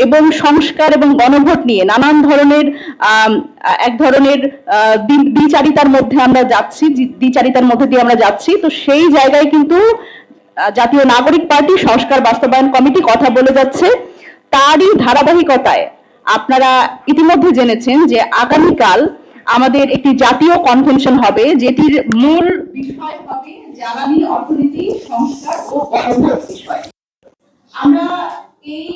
এবং সংস্কার এবং গণভোট নিয়ে নানান ধরনের এক ধরনের দ্বিচারিতার মধ্যে আমরা যাচ্ছি, দ্বিচারিতার মধ্যে দিয়ে আমরা যাচ্ছি। তো সেই জায়গায় কিন্তু জাতীয় নাগরিক পার্টি সংস্কার বাস্তবায়ন কমিটি কথা বলে যাচ্ছে। তারই ধারাবাহিকতায় আপনারা ইতিমধ্যে জেনেছেন যে আগামীকাল আমাদের একটি জাতীয় কনভেনশন হবে, যেটির মূল বিষয় হবে জ্বালানি অর্থনীতি সংস্কার ও গণভোট বিষয়। আমরা এই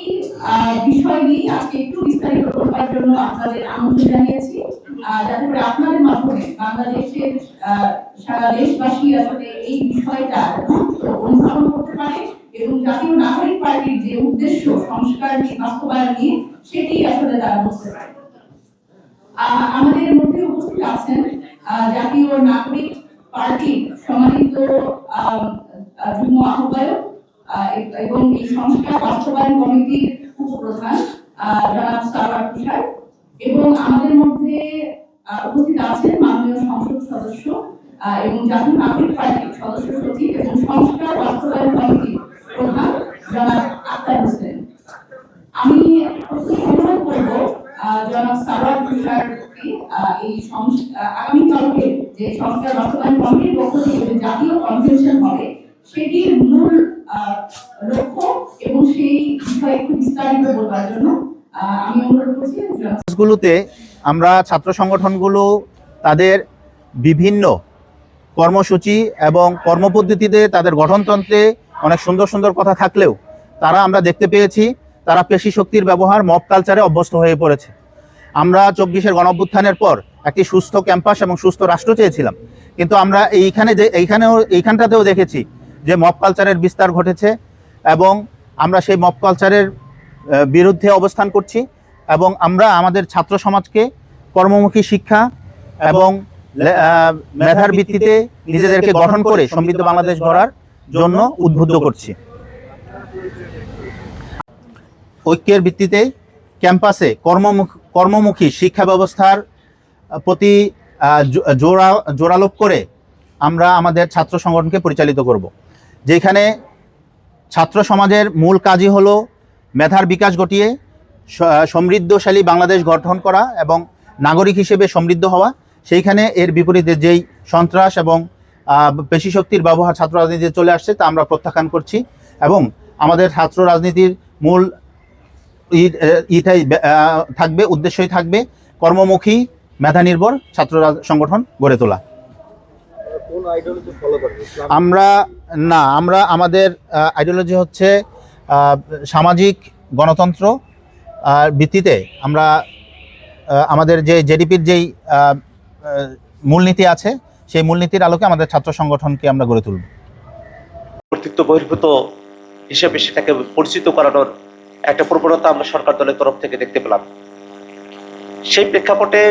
বিষয় নিয়ে আজকে একটু বিস্তারিত করবার জন্য আপনাদের আমন্ত্রণ জানিয়েছি, যাতে করে আপনাদের মাধ্যমে বাংলাদেশের সারা দেশবাসী আসলে এই বিষয়টা অনুধাবন করতে পারে এবং জাতীয় নাগরিক পার্টির যে উদ্দেশ্য সংস্কার বাস্তবায়ন নিয়ে সেটি আসলে তারা বুঝতে পারে। আমাদের মধ্যে উপস্থিত আছেন জাতীয় নাগরিক পার্টির সম্মানিত যুগ্ম আহ্বায়ক এবং এই সংস্কার বাস্তবায়ন কমিটির উপপ্রধান জনাব সারওয়ার তুষার, এবং আমাদের মধ্যে উপস্থিত আছেন মাননীয় সংসদ সদস্য এবং জাতীয় নাগরিক পার্টির সদস্য সচিব এবং সংস্কার বাস্তবায়ন কমিটির প্রধান জনাব আক্তার হোসেন। আমি অনুরোধ করব জনাব সারওয়ার তুষারকে এই আগামীকালকে যে সংস্কার বাস্তবায়ন কমিটির পক্ষ থেকে যে জাতীয় কনভেনশন হবে সেটির মূল লক্ষ্য এবং সেই বিষয়ে একটু বিস্তারিত বলবার জন্য আমি অনুরোধ করছি। গুলোতে আমরা ছাত্র সংগঠনগুলো তাদের বিভিন্ন কর্মসূচি এবং কর্মপদ্ধতিতে তাদের গঠনতন্ত্রে অনেক সুন্দর সুন্দর কথা থাকলেও তারা আমরা দেখতে পেয়েছি তারা পেশি শক্তির ব্যবহার মব কালচারে অভ্যস্ত হয়ে পড়েছে। আমরা 24-এর গণঅভ্যুত্থানের পর একটি সুস্থ ক্যাম্পাস এবং সুস্থ রাষ্ট্র চেয়েছিলাম, কিন্তু আমরা এইখানটাতেও দেখেছি যে মব কালচারের বিস্তার ঘটেছে এবং আমরা সেই মব কালচারের বিরুদ্ধে অবস্থান করছি এবং আমরা আমাদের ছাত্র সমাজকে কর্মমুখী শিক্ষা এবং মেধার ভিত্তিতে নিজেদেরকে গঠন করে সমৃদ্ধ বাংলাদেশ গড়ার জন্য উদ্বুদ্ধ করছি। ঐক্যের ভিত্তিতে ক্যাম্পাসে কর্মমুখী শিক্ষা ব্যবস্থার প্রতি জোরালোপ করে আমরা আমাদের ছাত্র সংগঠনকে পরিচালিত করব, যেখানে ছাত্র সমাজের মূল কাজই হলো মেধার বিকাশ ঘটিয়ে সমৃদ্ধশালী বাংলাদেশ গঠন করা এবং নাগরিক হিসেবে সমৃদ্ধ হওয়া। সেইখানে এর বিপরীতে যেই সন্ত্রাস এবং পেশি শক্তির ব্যবহার ছাত্র রাজনীতিতে চলে আসছে তা আমরা প্রত্যাখ্যান করছি এবং আমাদের ছাত্র রাজনীতির মূল থাকবে, উদ্দেশ্যই থাকবে কর্মমুখী মেধা নির্ভর ছাত্র সংগঠন গড়ে তোলা। আমরা আমাদের আইডিওলজি হচ্ছে সামাজিক গণতন্ত্র ভিত্তিতে আমরা আমাদের যে জেডিপির যেই মূলনীতি আছে সেই মূলনীতির আলোকে আমাদের ছাত্র সংগঠনকে আমরা গড়ে তুলব। কর্তৃত্ব বহির্ভূত হিসেবে সেটাকে পরিচিত করানোর একটা প্রবণতা আমরা সরকার দলের তরফ থেকে দেখতে পেলাম। সেই প্রেক্ষাপটে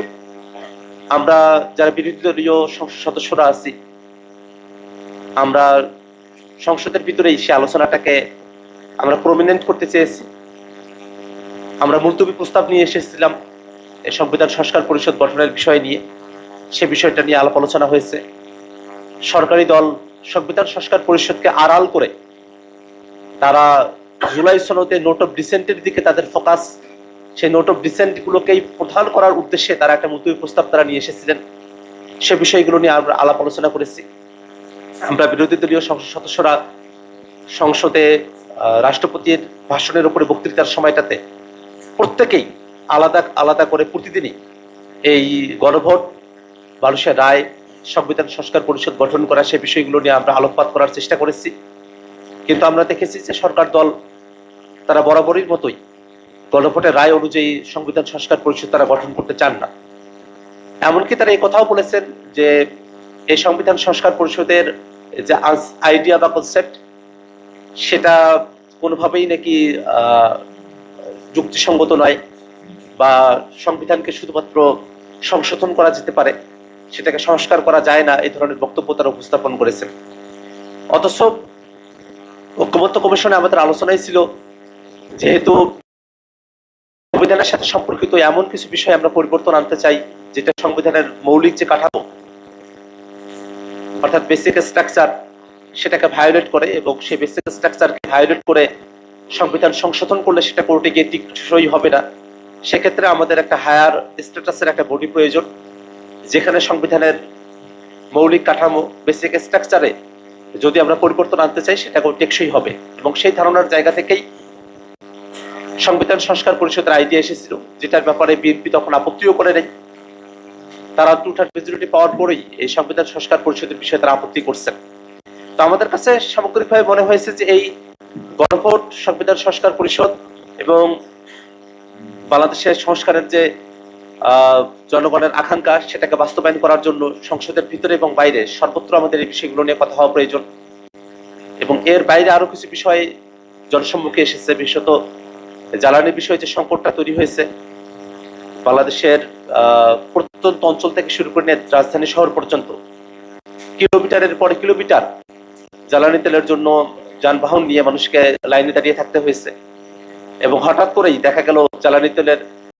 আমরা যারা বিরোধী দলীয় সংসদ সদস্যরা আছি, আমরা সংসদের ভিতরেই সে আলোচনাটাকে আমরা প্রমিনেন্ট করতে চেয়েছি। আমরা মুলতবি প্রস্তাব নিয়ে এসেছিলাম এই সংবিধান সংস্কার পরিষদ গঠনের বিষয় নিয়ে, সে বিষয়টা নিয়ে আলাপ আলোচনা হয়েছে। সরকারি দল সংবিধান সংস্কার পরিষদকে আড়াল করে তারা জুলাই সনদে নোট অফ ডিসেন্টের দিকে তাদের ফোকাস, সেই নোট অফ ডিসেন্ট গুলোকেই প্রধান করার উদ্দেশ্যে তারা একটা মুলতবি প্রস্তাব তারা নিয়ে এসেছিলেন। সে বিষয়গুলো নিয়ে আমরা আলাপ আলোচনা করেছি। আমরা বিরোধী দলীয় সংসদ সদস্যরা সংসদে রাষ্ট্রপতির ভাষণের উপরে বক্তৃতার সময়টাতে প্রত্যেকেই আলাদা আলাদা করে প্রতিদিনই এই গণভোট, মানুষের রায়, সংবিধান সংস্কার পরিষদ গঠন করা সে বিষয়গুলো নিয়ে আমরা আলোকপাত করার চেষ্টা করেছি। কিন্তু আমরা দেখেছি যে সরকার দল তারা বরাবরই মতোই গণভোটের রায় অনুযায়ী সংবিধান সংস্কার পরিষদ তারা গঠন করতে চান না। এমনকি তারা এই কথাও বলেছেন যে এই সংবিধান সংস্কার পরিষদের যে আইডিয়া বা কনসেপ্ট সেটা কোনোভাবেই নাকি যুক্তিসঙ্গত নয় বা সংবিধানকে শুধুমাত্র সংশোধন করা যেতে পারে, সেটাকে সংস্কার করা যায় না, এই ধরনের বক্তব্য তারা উপস্থাপন করেছেন। অথচ ঐক্যমত্য কমিশনে আমাদের আলোচনায় ছিল যেহেতু সংবিধানের সাথে সম্পর্কিত এমন কিছু বিষয় আমরা পরিবর্তন আনতে চাই যেটা সংবিধানের মৌলিক যে কাঠামো অর্থাৎ বেসিক স্ট্রাকচার সেটাকে ভায়োলেট করে এবং সেই বেসিক স্ট্রাকচারকে ভায়োলেট করে সংবিধান সংশোধন করলে সেটা কোর্টে গিয়ে টিকসই হবে না। সেক্ষেত্রে আমাদের একটা হায়ার স্ট্যাটাসের একটা বডি প্রয়োজন, যেখানে সংবিধানের মৌলিক কাঠামো, বেসিক স্ট্রাকচারে যদি আমরা পরিবর্তন আনতে চাই সেটা টেকসই হবে। এবং সেই ধারণার জায়গা থেকেই সংবিধান সংস্কার পরিষদের আইডিয়া এসেছিল, যেটার ব্যাপারে বিএনপি তখন আপত্তিও করে নেই। তারা 2/3 মেজরিটি পাওয়ার পরেই এই সংবিধান সংস্কার পরিষদের বিষয়ে তারা আপত্তি করছেন। তো আমাদের কাছে সামগ্রিকভাবে মনে হয়েছে যে এই গণভোট, সংবিধান সংস্কার পরিষদ এবং বাংলাদেশের সংস্কারের যে জনগণের আকাঙ্ক্ষা, সেটাকে বাস্তবায়ন করার জন্য সংসদের ভিতরে এবং বাইরে সর্বত্র আমাদের এই বিষয়গুলো নিয়ে কথা হওয়া প্রয়োজন। এবং এর বাইরে আরো কিছু বিষয় জনসম্মুখে এসেছে, বিশেষত জ্বালানির বিষয়ে যে সংকটটা তৈরি হয়েছে বাংলাদেশের প্রত্যন্ত অঞ্চল থেকে শুরু করে নিয়ে রাজধানী শহর পর্যন্ত কিলোমিটারের পরে কিলোমিটার জ্বালানি তেলের জন্য যানবাহন নিয়ে মানুষকে লাইনে দাঁড়িয়ে থাকতে হয়েছে। এবং হঠাৎ করেই দেখা গেল জ্বালানি তেলের